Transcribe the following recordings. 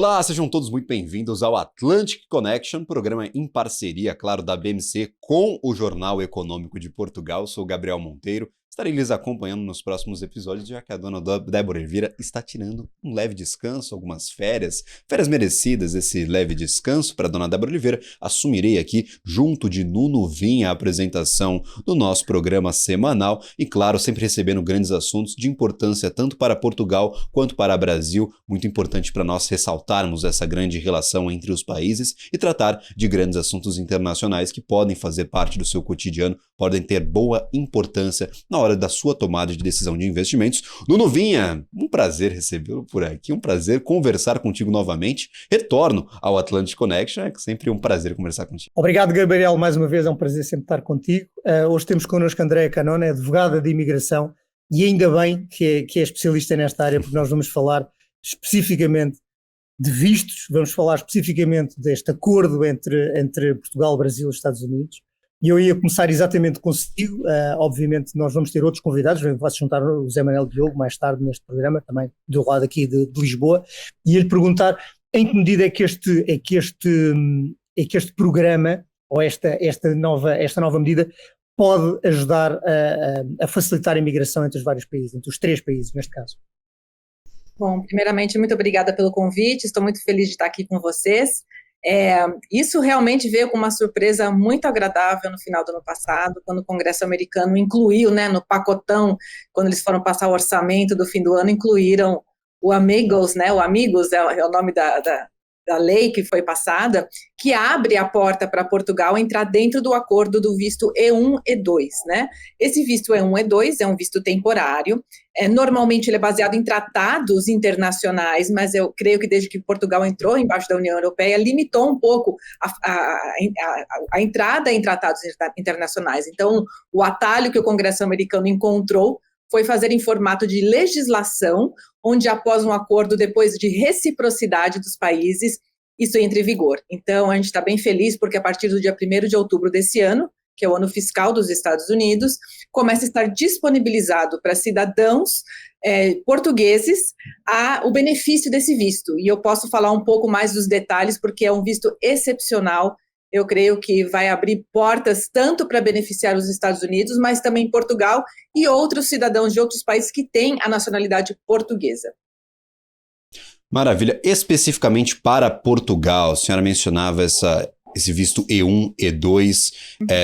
Olá, sejam todos muito bem-vindos ao Atlantic Connection, programa em parceria, claro, da BMC com o Jornal Econômico de Portugal. Sou o Gabriel Monteiro, estarei lhes acompanhando nos próximos episódios, já que a dona Débora Elvira está tirando um leve descanso, algumas férias merecidas, esse leve descanso para a dona Débora Oliveira. Assumirei aqui, junto de Nuno Vinha, a apresentação do nosso programa semanal e, claro, sempre recebendo grandes assuntos de importância tanto para Portugal quanto para o Brasil. Muito importante para nós ressaltarmos essa grande relação entre os países e tratar de grandes assuntos internacionais que podem fazer parte do seu cotidiano, podem ter boa importância na hora da sua tomada de decisão de investimentos. Nuno Vinha, um prazer recebê-lo por aqui, um prazer conversar contigo novamente. Retorno ao Atlantic Connection, é sempre um prazer conversar contigo. Obrigado, Gabriel, mais uma vez, é um prazer sempre estar contigo. Hoje temos connosco Andréa Canone, advogada de imigração, e ainda bem que é especialista nesta área, porque nós vamos falar especificamente de vistos, vamos falar especificamente deste acordo entre Portugal, Brasil e Estados Unidos. E eu ia começar exatamente consigo. Obviamente nós vamos ter outros convidados, vai-se juntar o Zé Manuel Diogo mais tarde neste programa, também do lado aqui de Lisboa, e ia-lhe perguntar em que medida é que este programa, ou esta nova medida, pode ajudar a facilitar a imigração entre os vários países, entre os 3 países neste caso. Bom, primeiramente, muito obrigada pelo convite, estou muito feliz de estar aqui com vocês. Isso realmente veio com uma surpresa muito agradável no final do ano passado, quando o Congresso americano incluiu, no pacotão, quando eles foram passar o orçamento do fim do ano, incluíram o Amigos, o Amigos é o nome da lei que foi passada, que abre a porta para Portugal entrar dentro do acordo do visto E1 e 2, Esse visto E1 e 2 é um visto temporário, normalmente ele é baseado em tratados internacionais, mas eu creio que desde que Portugal entrou embaixo da União Europeia, limitou um pouco a entrada em tratados internacionais. Então, o atalho que o Congresso americano encontrou foi fazer em formato de legislação, onde após um acordo, depois de reciprocidade dos países, isso entra em vigor. Então, a gente está bem feliz porque a partir do dia 1º de outubro desse ano, que é o ano fiscal dos Estados Unidos, começa a estar disponibilizado para cidadãos portugueses o benefício desse visto. E eu posso falar um pouco mais dos detalhes, porque é um visto excepcional. Eu creio que vai abrir portas tanto para beneficiar os Estados Unidos, mas também Portugal e outros cidadãos de outros países que têm a nacionalidade portuguesa. Maravilha. Especificamente para Portugal, a senhora mencionava esse visto E1, E2,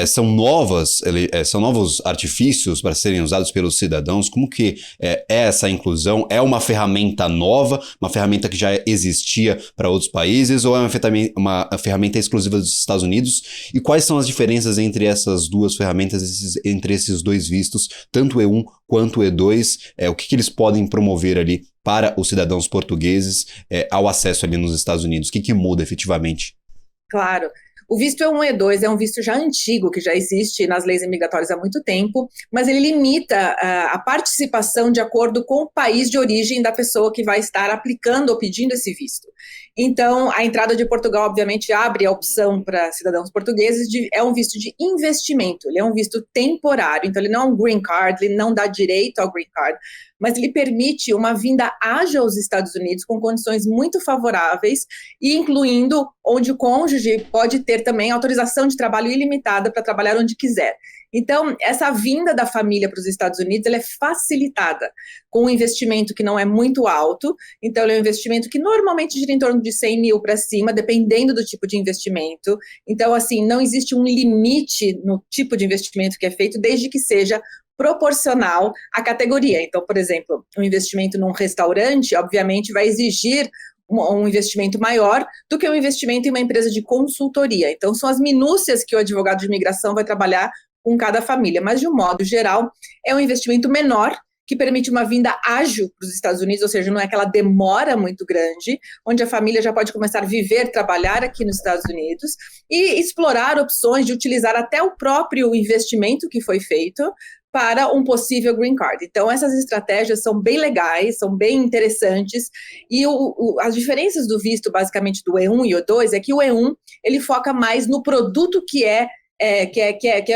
são novos artifícios para serem usados pelos cidadãos. Como que é essa inclusão? É uma ferramenta nova, uma ferramenta que já existia para outros países, ou é uma ferramenta exclusiva dos Estados Unidos? E quais são as diferenças entre essas duas ferramentas, entre esses dois vistos, tanto o E1 quanto o E2? O que eles podem promover ali para os cidadãos portugueses ao acesso ali nos Estados Unidos? O que muda efetivamente? Claro. O visto E1 e E2 é um visto já antigo, que já existe nas leis imigratórias há muito tempo, mas ele limita a participação de acordo com o país de origem da pessoa que vai estar aplicando ou pedindo esse visto. Então, a entrada de Portugal, obviamente, abre a opção para cidadãos portugueses, é um visto de investimento, ele é um visto temporário, então ele não é um green card, ele não dá direito ao green card, mas ele permite uma vinda ágil aos Estados Unidos com condições muito favoráveis, e incluindo onde o cônjuge pode ter também autorização de trabalho ilimitada para trabalhar onde quiser. Então, essa vinda da família para os Estados Unidos, ela é facilitada com um investimento que não é muito alto. Então, ele é um investimento que normalmente gira em torno de 100 mil para cima, dependendo do tipo de investimento. Então, assim, não existe um limite no tipo de investimento que é feito, desde que seja proporcional à categoria. Então, por exemplo, um investimento num restaurante, obviamente, vai exigir um investimento maior do que um investimento em uma empresa de consultoria. Então, são as minúcias que o advogado de imigração vai trabalhar com cada família, mas de um modo geral é um investimento menor que permite uma vinda ágil para os Estados Unidos, ou seja, não é aquela demora muito grande, onde a família já pode começar a viver, trabalhar aqui nos Estados Unidos e explorar opções de utilizar até o próprio investimento que foi feito para um possível green card. Então, essas estratégias são bem legais, são bem interessantes, e as diferenças do visto, basicamente, do E1 e o E2, é que o E1, ele foca mais no produto que é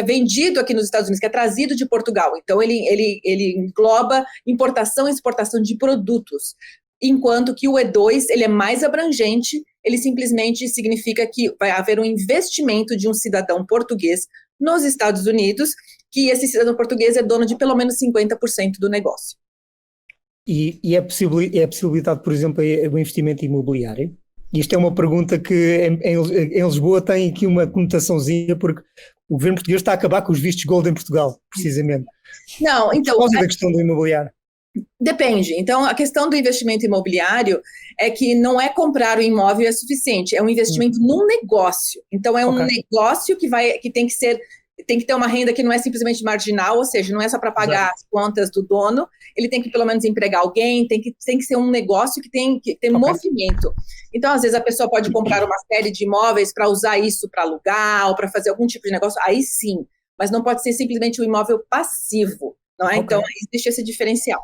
vendido aqui nos Estados Unidos, que é trazido de Portugal. Então, ele engloba importação e exportação de produtos. enquanto que o E2 ele é mais abrangente, ele simplesmente significa que vai haver um investimento de um cidadão português nos Estados Unidos, que esse cidadão português é dono de pelo menos 50% do negócio. E é possibilidade, por exemplo, o investimento imobiliário? Isto é uma pergunta que em Lisboa tem aqui uma conotaçãozinha, porque o governo português está a acabar com os vistos gold em Portugal, precisamente. Não, então... Por causa da questão do imobiliário. Depende. Então, a questão do investimento imobiliário é que não é comprar o imóvel é suficiente, é um investimento num negócio. Então, é um negócio que tem que ter uma renda que não é simplesmente marginal, ou seja, não é só para pagar as contas do dono, ele tem que pelo menos empregar alguém, tem que ser um negócio que tem movimento. Então, às vezes, a pessoa pode comprar uma série de imóveis para usar isso para alugar ou para fazer algum tipo de negócio, aí sim, mas não pode ser simplesmente um imóvel passivo, não é? Então, existe esse diferencial.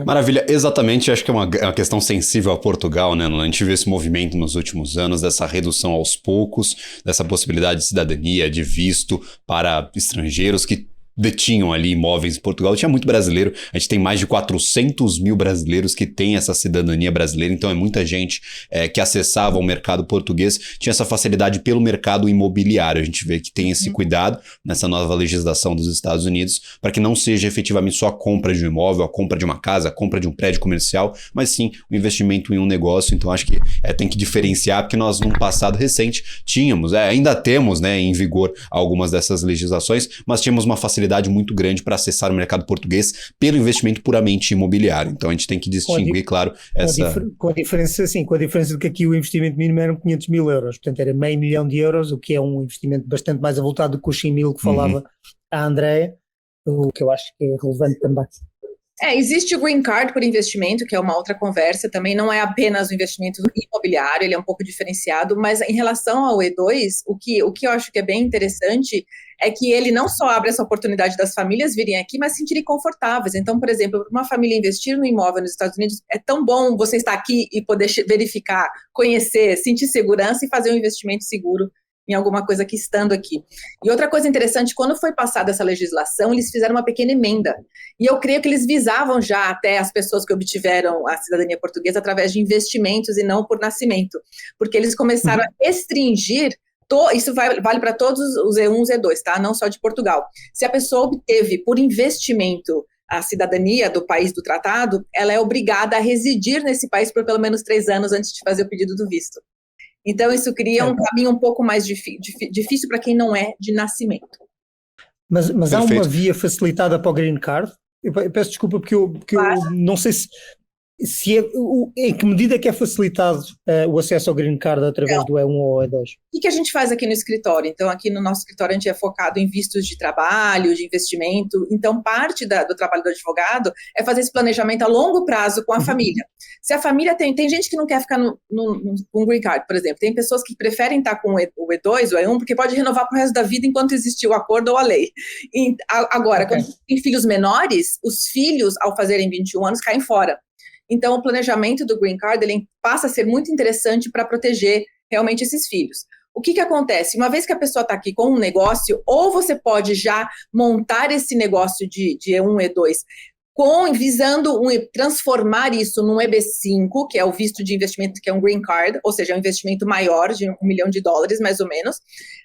Maravilha, exatamente, acho que é uma questão sensível a Portugal, né? A gente viu esse movimento nos últimos anos, dessa redução aos poucos, dessa possibilidade de cidadania, de visto para estrangeiros que detinham ali imóveis em Portugal. Tinha muito brasileiro, a gente tem mais de 400 mil brasileiros que têm essa cidadania brasileira, então é muita gente que acessava o mercado português, tinha essa facilidade pelo mercado imobiliário. A gente vê que tem esse cuidado nessa nova legislação dos Estados Unidos para que não seja efetivamente só a compra de um imóvel, a compra de uma casa, a compra de um prédio comercial, mas sim o investimento em um negócio. Então acho que tem que diferenciar, porque nós num passado recente tínhamos, ainda temos, né, em vigor algumas dessas legislações, mas tínhamos uma facilidade muito grande para acessar o mercado português pelo investimento puramente imobiliário. Então a gente tem que distinguir, claro, com a diferença de que aqui o investimento mínimo eram 500 mil euros, portanto era meio milhão de euros, o que é um investimento bastante mais avultado do que os 100 mil que falava a Andrea, o que eu acho que é relevante também. Existe o Green Card por investimento, que é uma outra conversa, também não é apenas o investimento imobiliário, ele é um pouco diferenciado, mas em relação ao E2, o que eu acho que é bem interessante é que ele não só abre essa oportunidade das famílias virem aqui, mas se sentirem confortáveis. Então, por exemplo, para uma família investir no imóvel nos Estados Unidos, é tão bom você estar aqui e poder verificar, conhecer, sentir segurança e fazer um investimento seguro em alguma coisa que estando aqui. E outra coisa interessante, quando foi passada essa legislação, eles fizeram uma pequena emenda. E eu creio que eles visavam já até as pessoas que obtiveram a cidadania portuguesa através de investimentos e não por nascimento. Porque eles começaram a restringir, isso vale para todos os E1 e E2, tá? Não só de Portugal. Se a pessoa obteve por investimento a cidadania do país do tratado, ela é obrigada a residir nesse país por pelo menos 3 anos antes de fazer o pedido do visto. Então, isso cria um caminho um pouco mais difícil para quem não é de nascimento. Mas há uma via facilitada para o Green Card? Eu peço desculpa porque eu não sei em que medida é que é facilitado o acesso ao Green Card através do E1 ou E2? O que a gente faz aqui no escritório? Então, aqui no nosso escritório, a gente é focado em vistos de trabalho, de investimento. Então, parte do trabalho do advogado é fazer esse planejamento a longo prazo com a família. Se a família tem gente que não quer ficar com Green Card, por exemplo. Tem pessoas que preferem estar com o E2, o E1, porque pode renovar para o resto da vida enquanto existir o acordo ou a lei. Agora, quando tem filhos menores, os filhos, ao fazerem 21 anos, caem fora. Então, o planejamento do Green Card ele passa a ser muito interessante para proteger realmente esses filhos. O que acontece? Uma vez que a pessoa está aqui com um negócio, ou você pode já montar esse negócio de E1, E2, visando transformar isso num EB5, que é o visto de investimento, que é um Green Card, ou seja, é um investimento maior, de $1 milhão, mais ou menos.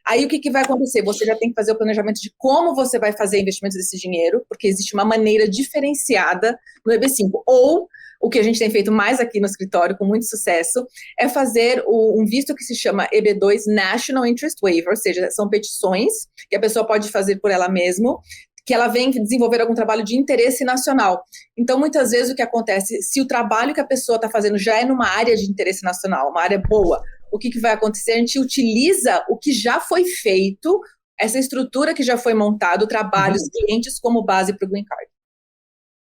Aí, o que vai acontecer? Você já tem que fazer o planejamento de como você vai fazer investimentos desse dinheiro, porque existe uma maneira diferenciada no EB5. Ou o que a gente tem feito mais aqui no escritório, com muito sucesso, é fazer um visto que se chama EB2 National Interest Waiver, ou seja, são petições que a pessoa pode fazer por ela mesma, que ela vem desenvolver algum trabalho de interesse nacional. Então, muitas vezes, o que acontece, se o trabalho que a pessoa está fazendo já é numa área de interesse nacional, uma área boa, o que vai acontecer? A gente utiliza o que já foi feito, essa estrutura que já foi montada, o trabalho, os clientes como base para o Green Card.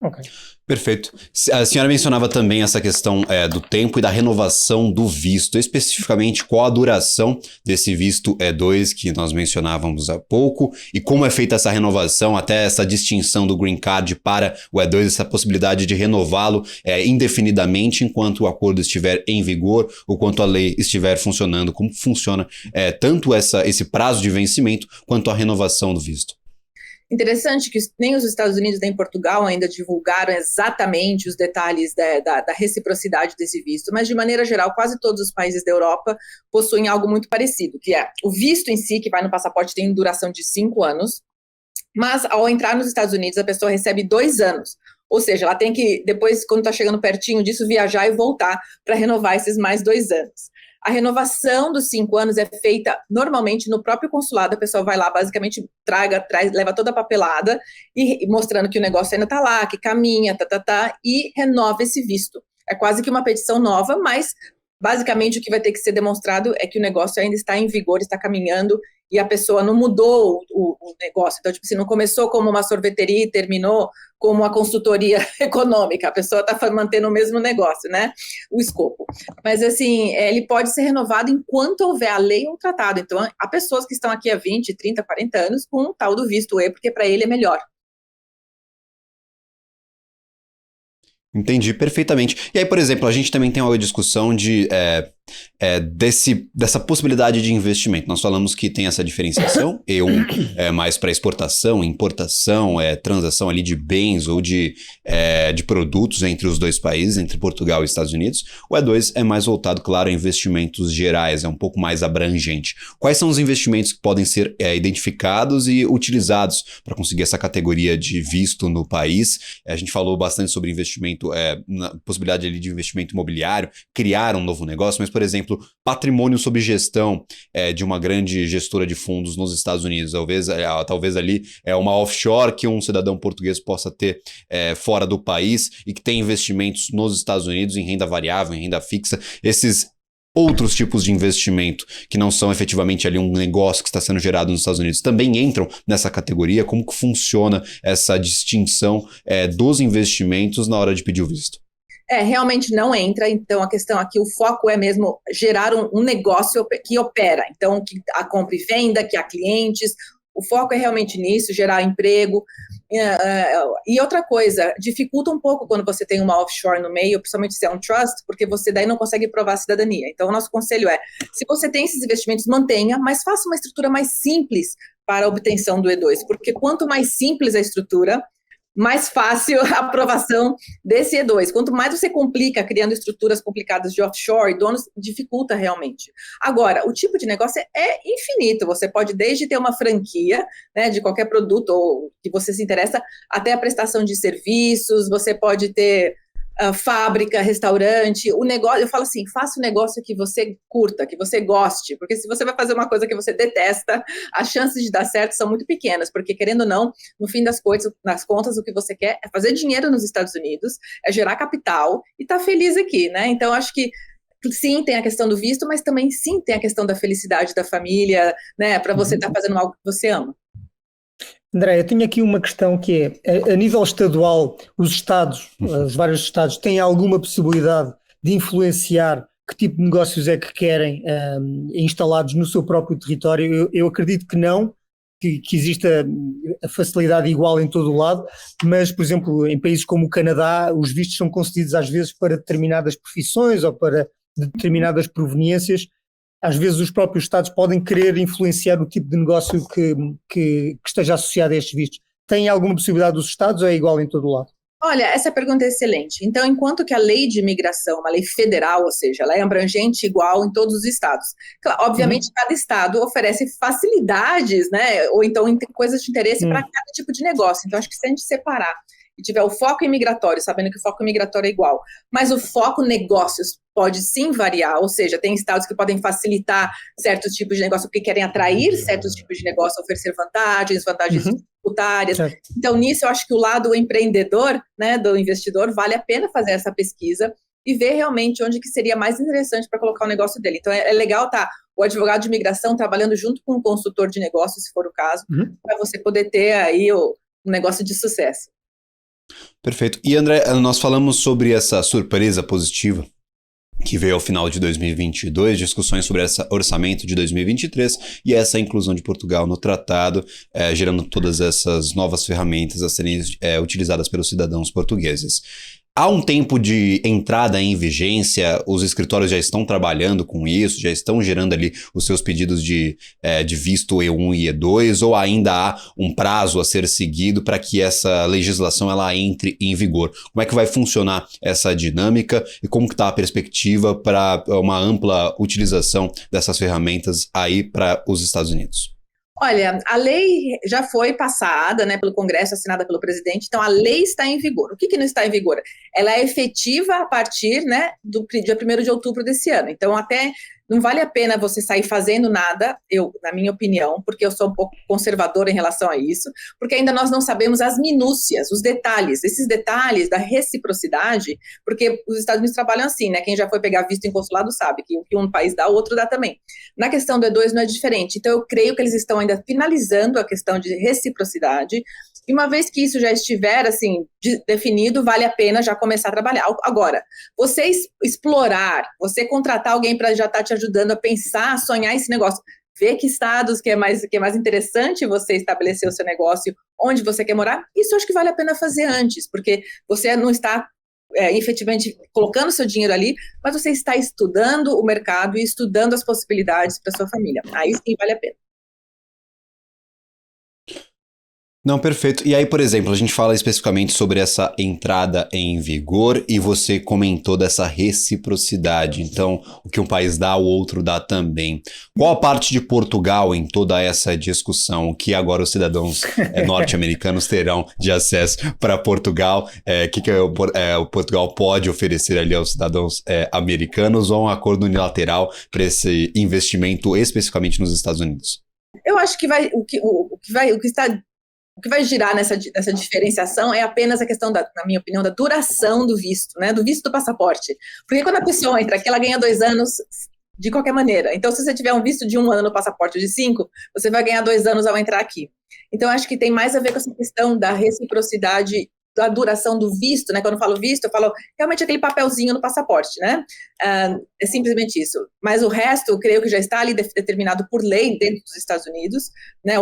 Ok. Perfeito. A senhora mencionava também essa questão do tempo e da renovação do visto, especificamente qual a duração desse visto E2 que nós mencionávamos há pouco e como é feita essa renovação, até essa distinção do Green Card para o E2, essa possibilidade de renová-lo indefinidamente enquanto o acordo estiver em vigor ou quanto a lei estiver funcionando, como funciona tanto esse prazo de vencimento quanto a renovação do visto. Interessante que nem os Estados Unidos nem Portugal ainda divulgaram exatamente os detalhes da reciprocidade desse visto, mas de maneira geral quase todos os países da Europa possuem algo muito parecido, que é o visto em si, que vai no passaporte, tem duração de 5 anos, mas ao entrar nos Estados Unidos a pessoa recebe 2 anos, ou seja, ela tem que depois, quando está chegando pertinho disso, viajar e voltar para renovar esses mais 2 anos. A renovação dos 5 anos é feita normalmente no próprio consulado, a pessoa vai lá, basicamente leva toda a papelada, e mostrando que o negócio ainda está lá, que caminha, e renova esse visto. É quase que uma petição nova, mas basicamente o que vai ter que ser demonstrado é que o negócio ainda está em vigor, está caminhando, e a pessoa não mudou o negócio. Então, tipo assim, não começou como uma sorveteria e terminou como uma consultoria econômica. A pessoa está mantendo o mesmo negócio, né? O escopo. Mas, assim, ele pode ser renovado enquanto houver a lei ou o tratado. Então, há pessoas que estão aqui há 20, 30, 40 anos com o tal do visto E, porque para ele é melhor. Entendi perfeitamente. E aí, por exemplo, a gente também tem uma discussão dessa possibilidade de investimento. Nós falamos que tem essa diferenciação, E1 é mais para exportação, importação, transação ali de bens ou de produtos entre os dois países, entre Portugal e Estados Unidos. O E2 é mais voltado, claro, a investimentos gerais, é um pouco mais abrangente. Quais são os investimentos que podem ser identificados e utilizados para conseguir essa categoria de visto no país? A gente falou bastante sobre investimento, na possibilidade ali de investimento imobiliário, criar um novo negócio, mas, por exemplo, patrimônio sob gestão de uma grande gestora de fundos nos Estados Unidos. Talvez ali uma offshore que um cidadão português possa ter fora do país e que tem investimentos nos Estados Unidos em renda variável, em renda fixa. Esses outros tipos de investimento que não são efetivamente ali um negócio que está sendo gerado nos Estados Unidos também entram nessa categoria? Como que funciona essa distinção dos investimentos na hora de pedir o visto? Realmente não entra, então a questão aqui, o foco é mesmo gerar um negócio que opera, então que a compra e venda, que há clientes, o foco é realmente nisso, gerar emprego. E outra coisa, dificulta um pouco quando você tem uma offshore no meio, principalmente se é um trust, porque você daí não consegue provar a cidadania. Então o nosso conselho é, se você tem esses investimentos, mantenha, mas faça uma estrutura mais simples para a obtenção do E2, porque quanto mais simples a estrutura, mais fácil a aprovação desse E2. Quanto mais você complica, criando estruturas complicadas de offshore, donos, dificulta realmente. Agora, o tipo de negócio é infinito. Você pode desde ter uma franquia, né, de qualquer produto ou que você se interessa, até a prestação de serviços, você pode ter fábrica, restaurante, o negócio, eu falo assim, faça um negócio que você curta, que você goste, porque se você vai fazer uma coisa que você detesta, as chances de dar certo são muito pequenas, porque querendo ou não, no fim das contas, o que você quer é fazer dinheiro nos Estados Unidos, é gerar capital e estar feliz aqui, né? Então, acho que sim, tem a questão do visto, mas também sim tem a questão da felicidade da família, né? Para você estar fazendo algo que você ama. André, eu tenho aqui uma questão que é, a nível estadual, os vários estados têm alguma possibilidade de influenciar que tipo de negócios é que querem instalados no seu próprio território? Eu acredito que não, que exista a facilidade igual em todo o lado, mas, por exemplo, em países como o Canadá, os vistos são concedidos às vezes para determinadas profissões ou para determinadas proveniências. Às vezes os próprios Estados podem querer influenciar o tipo de negócio que esteja associado a estes vistos. Tem alguma possibilidade dos Estados ou é igual em todo o lado? Olha, essa pergunta é excelente. Então, enquanto que a lei de imigração, uma lei federal, ou seja, ela é abrangente igual em todos os estados. Claro, obviamente, cada estado oferece facilidades, né, ou então coisas de interesse para cada tipo de negócio. Então, acho que se a gente separar e tiver o foco imigratório, sabendo que o foco imigratório é igual, mas o foco negócios pode sim variar, ou seja, tem estados que podem facilitar certos tipos de negócio porque querem atrair certos tipos de negócio, oferecer vantagens tributárias. Certo. Então, nisso, eu acho que o lado empreendedor, né, do investidor, vale a pena fazer essa pesquisa e ver realmente onde que seria mais interessante para colocar o negócio dele. Então, é legal o advogado de imigração trabalhando junto com o consultor de negócios, se for o caso, para você poder ter aí um negócio de sucesso. Perfeito. E André, nós falamos sobre essa surpresa positiva que veio ao final de 2022, discussões sobre esse orçamento de 2023 e essa inclusão de Portugal no tratado, gerando todas essas novas ferramentas a serem utilizadas pelos cidadãos portugueses. há um tempo de entrada em vigência, os escritórios já estão trabalhando com isso, já estão gerando ali os seus pedidos de visto E1 e E2, ou ainda há um prazo a ser seguido para que essa legislação ela entre em vigor? Como é que vai funcionar essa dinâmica e como que está a perspectiva para uma ampla utilização dessas ferramentas aí para os Estados Unidos? Olha, a lei já foi passada, né, pelo Congresso, assinada pelo presidente, então a lei está em vigor. O que não está em vigor? Ela é efetiva a partir, né, do dia 1º de outubro desse ano. Então, até não vale a pena você sair fazendo nada, na minha opinião, porque eu sou um pouco conservadora em relação a isso, porque ainda nós não sabemos as minúcias, os detalhes, esses detalhes da reciprocidade, porque os Estados Unidos trabalham assim, né? Quem já foi pegar visto em consulado sabe que o que um país dá, o outro dá também. Na questão do E2 não é diferente, então eu creio que eles estão ainda finalizando a questão de reciprocidade, e uma vez que isso já estiver, assim, definido, vale a pena já começar a trabalhar. Agora, você explorar, você contratar alguém para já estar te ajudando a pensar, a sonhar esse negócio, ver que estados que é mais interessante você estabelecer o seu negócio, onde você quer morar, isso eu acho que vale a pena fazer antes, porque você não está efetivamente colocando seu dinheiro ali, mas você está estudando o mercado e estudando as possibilidades para sua família. Aí sim vale a pena. Não, perfeito. E aí, por exemplo, a gente fala especificamente sobre essa entrada em vigor e você comentou dessa reciprocidade. Então, o que um país dá, o outro dá também. Qual a parte de Portugal em toda essa discussão? O que agora os cidadãos norte-americanos terão de acesso para Portugal? O Portugal pode oferecer ali aos cidadãos americanos ou um acordo unilateral para esse investimento especificamente nos Estados Unidos? Eu acho que o que vai girar nessa diferenciação é apenas a questão, na minha opinião, da duração do visto, né? Do visto do passaporte. Porque quando a pessoa entra aqui, ela ganha 2 anos de qualquer maneira. Então, se você tiver um visto de 1 ano no passaporte de 5, você vai ganhar 2 anos ao entrar aqui. Então, acho que tem mais a ver com essa questão da reciprocidade, da duração do visto, né? Quando eu falo visto, eu falo realmente aquele papelzinho no passaporte, né? É simplesmente isso. Mas o resto, eu creio que já está ali determinado por lei dentro dos Estados Unidos, né?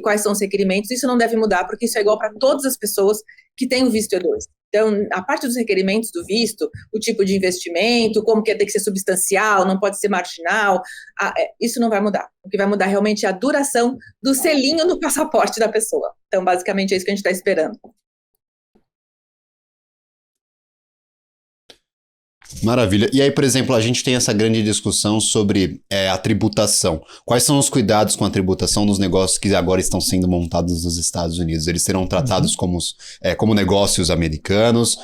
Quais são os requerimentos, isso não deve mudar, porque isso é igual para todas as pessoas que têm o visto E2. Então, a parte dos requerimentos do visto, o tipo de investimento, como que tem que ser substancial, não pode ser marginal, isso não vai mudar. O que vai mudar realmente é a duração do selinho no passaporte da pessoa. Então, basicamente, é isso que a gente está esperando. Maravilha. E aí, por exemplo, a gente tem essa grande discussão sobre a tributação. Quais são os cuidados com a tributação dos negócios que agora estão sendo montados nos Estados Unidos? Eles serão tratados como negócios americanos?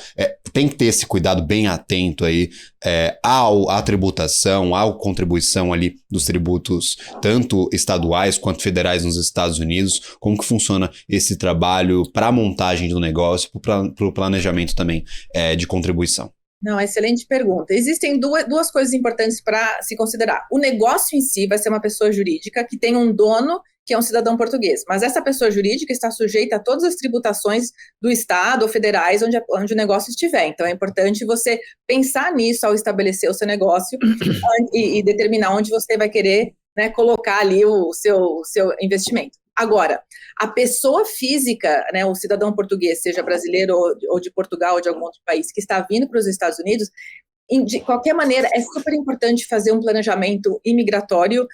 Tem que ter esse cuidado bem atento aí à tributação, à contribuição ali dos tributos, tanto estaduais quanto federais nos Estados Unidos. Como que funciona esse trabalho para a montagem do negócio, para o planejamento também de contribuição? Não, excelente pergunta. Existem duas coisas importantes para se considerar. O negócio em si vai ser uma pessoa jurídica que tem um dono que é um cidadão português, mas essa pessoa jurídica está sujeita a todas as tributações do Estado ou federais onde o negócio estiver. Então, é importante você pensar nisso ao estabelecer o seu negócio e determinar onde você vai querer, né, colocar ali o seu investimento. Agora, a pessoa física, né, o cidadão português, seja brasileiro ou de Portugal ou de algum outro país, que está vindo para os Estados Unidos, de qualquer maneira, é super importante fazer um planejamento imigratório,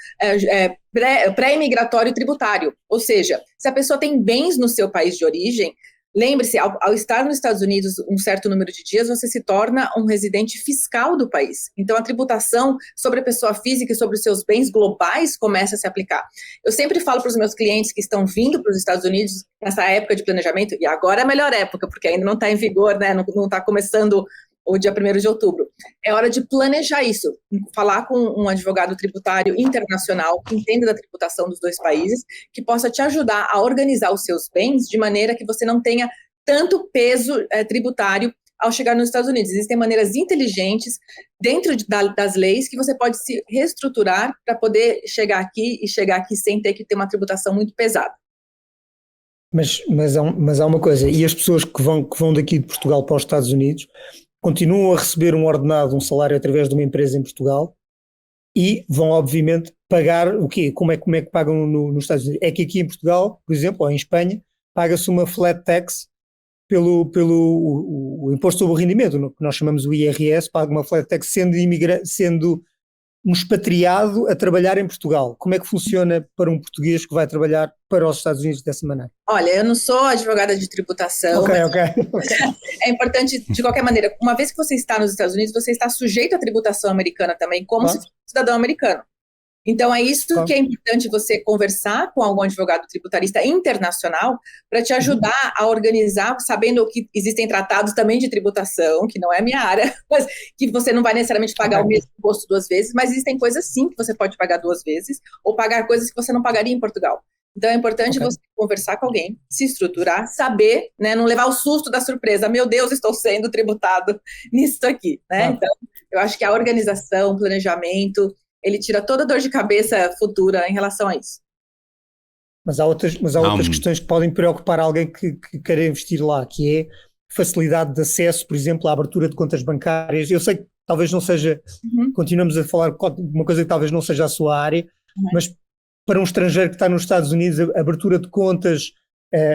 pré-imigratório tributário. Ou seja, se a pessoa tem bens no seu país de origem, lembre-se, ao estar nos Estados Unidos um certo número de dias, você se torna um residente fiscal do país. Então, a tributação sobre a pessoa física e sobre os seus bens globais começa a se aplicar. Eu sempre falo para os meus clientes que estão vindo para os Estados Unidos nessa época de planejamento, e agora é a melhor época, porque ainda não está em vigor, né? Não está começando o dia 1º de outubro. É hora de planejar isso, falar com um advogado tributário internacional que entenda da tributação dos 2 países, que possa te ajudar a organizar os seus bens de maneira que você não tenha tanto peso tributário ao chegar nos Estados Unidos. Existem maneiras inteligentes dentro das leis que você pode se reestruturar para poder chegar aqui sem ter que ter uma tributação muito pesada. Mas há uma coisa, e as pessoas que vão daqui de Portugal para os Estados Unidos continuam a receber um ordenado, um salário através de uma empresa em Portugal e vão obviamente pagar o quê? Como é que pagam nos Estados Unidos? É que aqui em Portugal, por exemplo, ou em Espanha, paga-se uma flat tax pelo Imposto sobre o Rendimento, no que nós chamamos o IRS, paga uma flat tax sendo um expatriado a trabalhar em Portugal. Como é que funciona para um português que vai trabalhar para os Estados Unidos dessa maneira? Olha, eu não sou advogada de tributação. Ok. É importante, de qualquer maneira, uma vez que você está nos Estados Unidos, você está sujeito à tributação americana também, como se fosse cidadão americano. Então, é isso que é importante você conversar com algum advogado tributarista internacional para te ajudar a organizar, sabendo que existem tratados também de tributação, que não é a minha área, mas que você não vai necessariamente pagar o mesmo imposto 2 vezes, mas existem coisas sim que você pode pagar 2 vezes, ou pagar coisas que você não pagaria em Portugal. Então, é importante você conversar com alguém, se estruturar, saber, né, não levar o susto da surpresa, meu Deus, estou sendo tributado nisso aqui, né? Então, eu acho que a organização, o planejamento, ele tira toda a dor de cabeça futura em relação a isso. Mas há outras questões que podem preocupar alguém que quer investir lá, que é facilidade de acesso, por exemplo, à abertura de contas bancárias. Eu sei que talvez não seja, continuamos a falar de uma coisa que talvez não seja a sua área, mas para um estrangeiro que está nos Estados Unidos, a abertura de contas,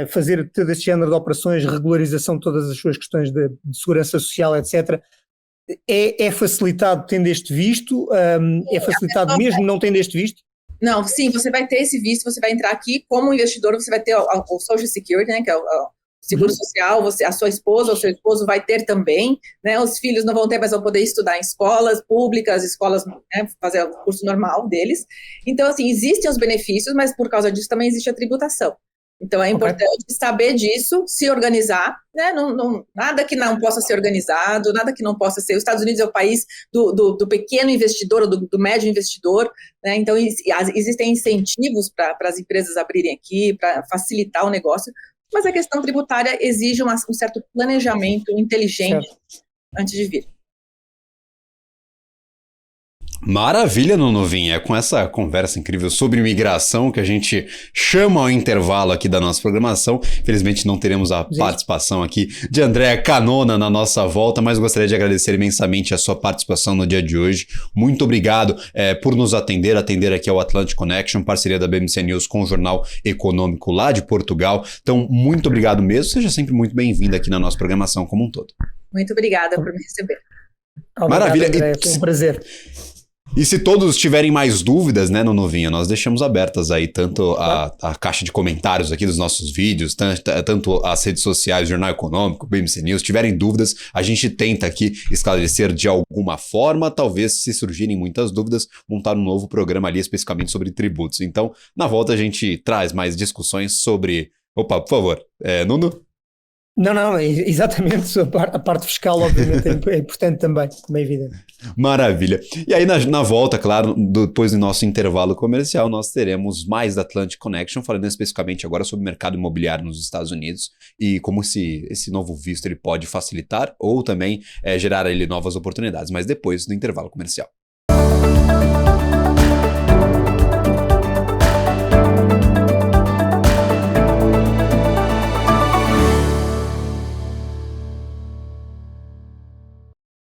fazer todo esse género de operações, regularização de todas as suas questões de segurança social, etc., é facilitado tendo este visto? É facilitado mesmo não tendo este visto? Não, sim, você vai ter esse visto, você vai entrar aqui como investidor, você vai ter o Social Security, né, que é o seguro social, a sua esposa ou seu esposo vai ter também, né, os filhos não vão ter, mas vão poder estudar em escolas públicas, escolas, né, fazer o curso normal deles. Então, assim, existem os benefícios, mas por causa disso também existe a tributação. Então, é importante saber disso, se organizar, né? Nada que não possa ser organizado, nada que não possa ser. Os Estados Unidos é o país do pequeno investidor, ou do médio investidor, né? Então, existem incentivos para as empresas abrirem aqui, para facilitar o negócio, mas a questão tributária exige um certo planejamento inteligente antes de vir. Maravilha, Nunovinha, é com essa conversa incrível sobre imigração que a gente chama ao intervalo aqui da nossa programação. Infelizmente não teremos a participação aqui de Andréa Canona na nossa volta, mas gostaria de agradecer imensamente a sua participação no dia de hoje. Muito obrigado por nos atender aqui ao Atlantic Connection, parceria da BMC News com o Jornal Econômico lá de Portugal. Então, muito obrigado mesmo, seja sempre muito bem-vinda aqui na nossa programação como um todo. Muito obrigada por me receber. Maravilha. André, foi um prazer. E se todos tiverem mais dúvidas, né, Nunovinha, nós deixamos abertas aí tanto a caixa de comentários aqui dos nossos vídeos, tanto as redes sociais, Jornal Econômico, BMC News, tiverem dúvidas, a gente tenta aqui esclarecer de alguma forma, talvez se surgirem muitas dúvidas, montar um novo programa ali especificamente sobre tributos. Então, na volta a gente traz mais discussões sobre... Opa, por favor, Nuno? Não, exatamente, a parte fiscal obviamente é importante também, como é evidente. Maravilha. E aí na volta, claro, depois do nosso intervalo comercial, nós teremos mais da Atlantic Connection, falando especificamente agora sobre o mercado imobiliário nos Estados Unidos e como esse novo visto ele pode facilitar ou também gerar ele novas oportunidades, mas depois do intervalo comercial.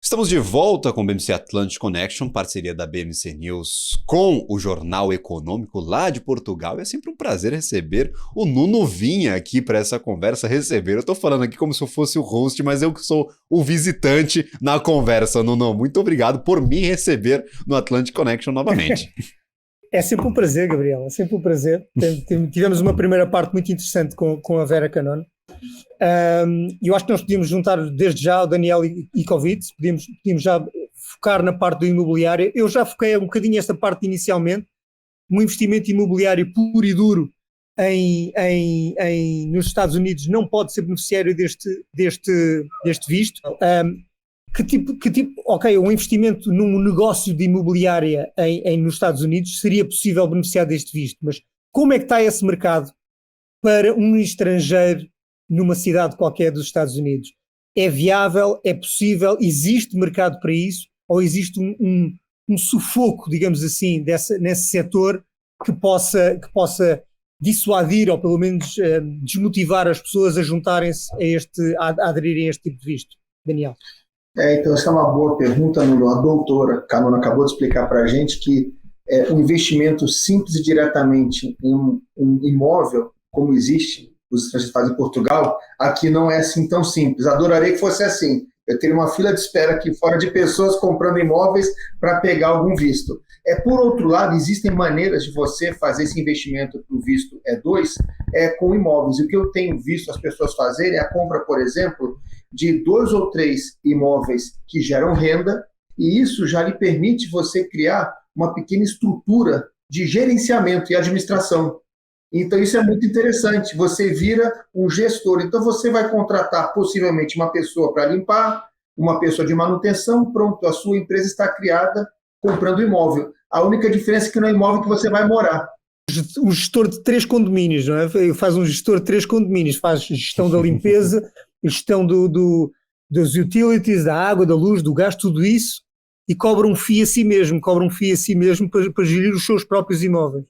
Estamos de volta com o BMC Atlantic Connection, parceria da BMC News com o Jornal Econômico lá de Portugal. E é sempre um prazer receber o Nunovinha aqui para essa conversa. Eu tô falando aqui como se eu fosse o host, mas eu que sou o visitante na conversa, Nuno. Muito obrigado por me receber no Atlantic Connection novamente. É sempre um prazer, Gabriel, é sempre um prazer. Tivemos uma primeira parte muito interessante com a Vera Canone. Eu acho que nós podíamos juntar desde já o Daniel Icovitz, podíamos já focar na parte do imobiliário. Eu já foquei um bocadinho esta parte inicialmente, um investimento imobiliário puro e duro nos Estados Unidos não pode ser beneficiário deste visto. Que tipo, ok, um investimento num negócio de imobiliária nos Estados Unidos seria possível beneficiar deste visto, mas como é que está esse mercado para um estrangeiro numa cidade qualquer dos Estados Unidos? É viável? É possível? Existe mercado para isso? Ou existe um sufoco, digamos assim, nesse setor que possa dissuadir ou pelo menos desmotivar as pessoas a juntarem-se a aderirem a este tipo de visto? Daniel? Então essa é uma boa pergunta, Nuno. A doutora Canona acabou de explicar para a gente que um investimento simples e diretamente em um imóvel, como existe os estrangeiros fazem em Portugal, aqui não é assim tão simples. Adoraria que fosse assim. Eu teria uma fila de espera aqui fora de pessoas comprando imóveis para pegar algum visto. Por outro lado, existem maneiras de você fazer esse investimento para o visto E2 com imóveis. E o que eu tenho visto as pessoas fazerem é a compra, por exemplo, de 2 ou 3 imóveis que geram renda, e isso já lhe permite você criar uma pequena estrutura de gerenciamento e administração. Então, isso é muito interessante. Você vira um gestor. Então, você vai contratar possivelmente uma pessoa para limpar, uma pessoa de manutenção, pronto, a sua empresa está criada comprando imóvel. A única diferença é que não é imóvel que você vai morar. Um gestor de 3 condomínios, não é? Faz um gestor de 3 condomínios, faz gestão da limpeza, gestão dos utilities, da água, da luz, do gás, tudo isso, e cobra um FII a si mesmo, para gerir os seus próprios imóveis.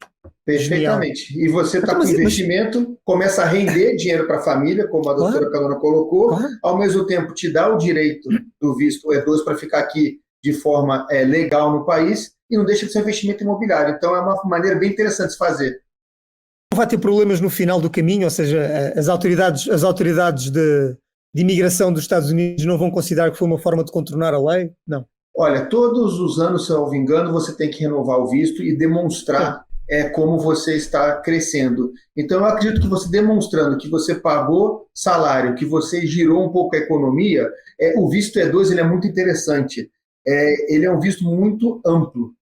Perfeitamente. Genial. E você está com investimento, começa a render dinheiro para a família, como a doutora Canona colocou, ao mesmo tempo te dá o direito do visto E2 para ficar aqui de forma legal no país, e não deixa de ser um investimento imobiliário. Então é uma maneira bem interessante de se fazer. Não vai ter problemas no final do caminho, ou seja, as autoridades de imigração dos Estados Unidos não vão considerar que foi uma forma de contornar a lei? Não. Olha, todos os anos, se eu não me engano, você tem que renovar o visto e demonstrar como você está crescendo. Então, eu acredito que você demonstrando que você pagou salário, que você girou um pouco a economia, o visto E2 ele é muito interessante. Ele é um visto muito amplo.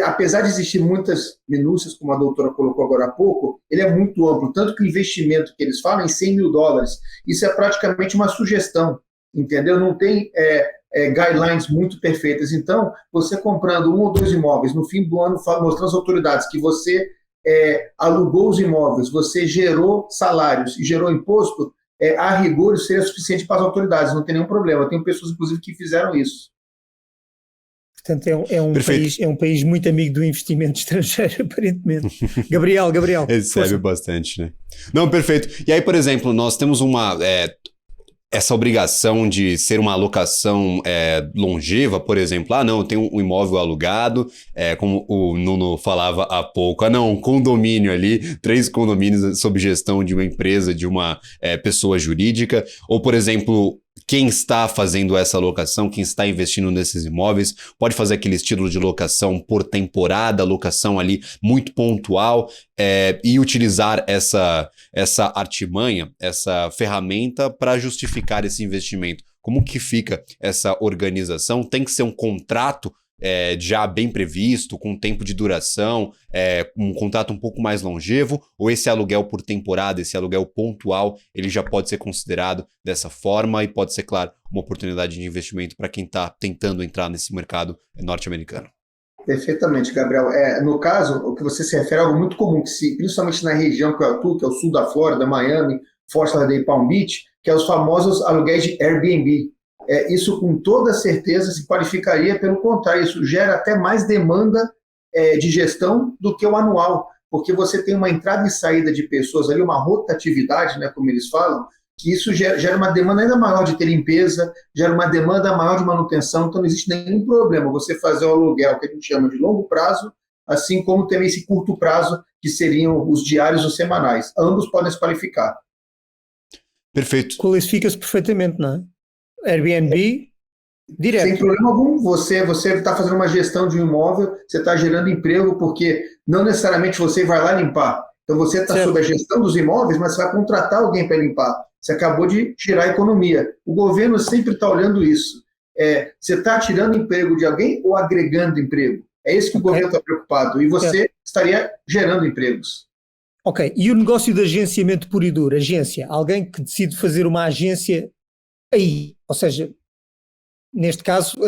Apesar de existir muitas minúcias, como a doutora colocou agora há pouco, ele é muito amplo, tanto que o investimento que eles falam é em $100 mil. Isso é praticamente uma sugestão, entendeu? Não tem guidelines muito perfeitas. Então, você comprando 1 ou 2 imóveis, no fim do ano, mostrando às autoridades que você alugou os imóveis, você gerou salários e gerou imposto, a rigor isso seria suficiente para as autoridades, não tem nenhum problema. Tem pessoas, inclusive, que fizeram isso. Portanto, é um país muito amigo do investimento estrangeiro, aparentemente. Gabriel. Recebe bastante, né? Não, perfeito. E aí, por exemplo, nós temos essa obrigação de ser uma alocação longeva, por exemplo. Não, eu tenho um imóvel alugado, como o Nuno falava há pouco. Um condomínio ali, 3 condomínios sob gestão de uma empresa, de uma pessoa jurídica. Ou, por exemplo, quem está fazendo essa alocação, quem está investindo nesses imóveis, pode fazer aquele estilo de locação por temporada, locação ali muito pontual, e utilizar essa artimanha, essa ferramenta para justificar esse investimento. Como que fica essa organização? Tem que ser um contrato já bem previsto, com tempo de duração, um contrato um pouco mais longevo, ou esse aluguel por temporada, esse aluguel pontual, ele já pode ser considerado dessa forma e pode ser, claro, uma oportunidade de investimento para quem está tentando entrar nesse mercado norte-americano? Perfeitamente, Gabriel. No caso, o que você se refere é algo muito comum, principalmente na região que eu atuo, que é o sul da Flórida, Miami, Fort Lauderdale, Palm Beach, que é os famosos aluguéis de Airbnb. Isso com toda certeza se qualificaria, pelo contrário, isso gera até mais demanda de gestão do que o anual, porque você tem uma entrada e saída de pessoas ali, uma rotatividade, né, como eles falam, que isso gera uma demanda ainda maior de ter limpeza, gera uma demanda maior de manutenção, então não existe nenhum problema você fazer o aluguel que a gente chama de longo prazo, assim como também esse curto prazo, que seriam os diários ou semanais. Ambos podem se qualificar. Perfeito. Qualifica-se perfeitamente, não é? Airbnb, direto. Sem problema algum, você está fazendo uma gestão de um imóvel, você está gerando emprego, porque não necessariamente você vai lá limpar. Então você está sob a gestão dos imóveis, mas você vai contratar alguém para limpar. Você acabou de tirar a economia. O governo sempre está olhando isso. Você está tirando emprego de alguém ou agregando emprego? É isso que o governo está preocupado. E você estaria gerando empregos. Ok. E o negócio de agenciamento puro e duro? Agência. Alguém que decide fazer uma agência aí. Ou seja, neste caso,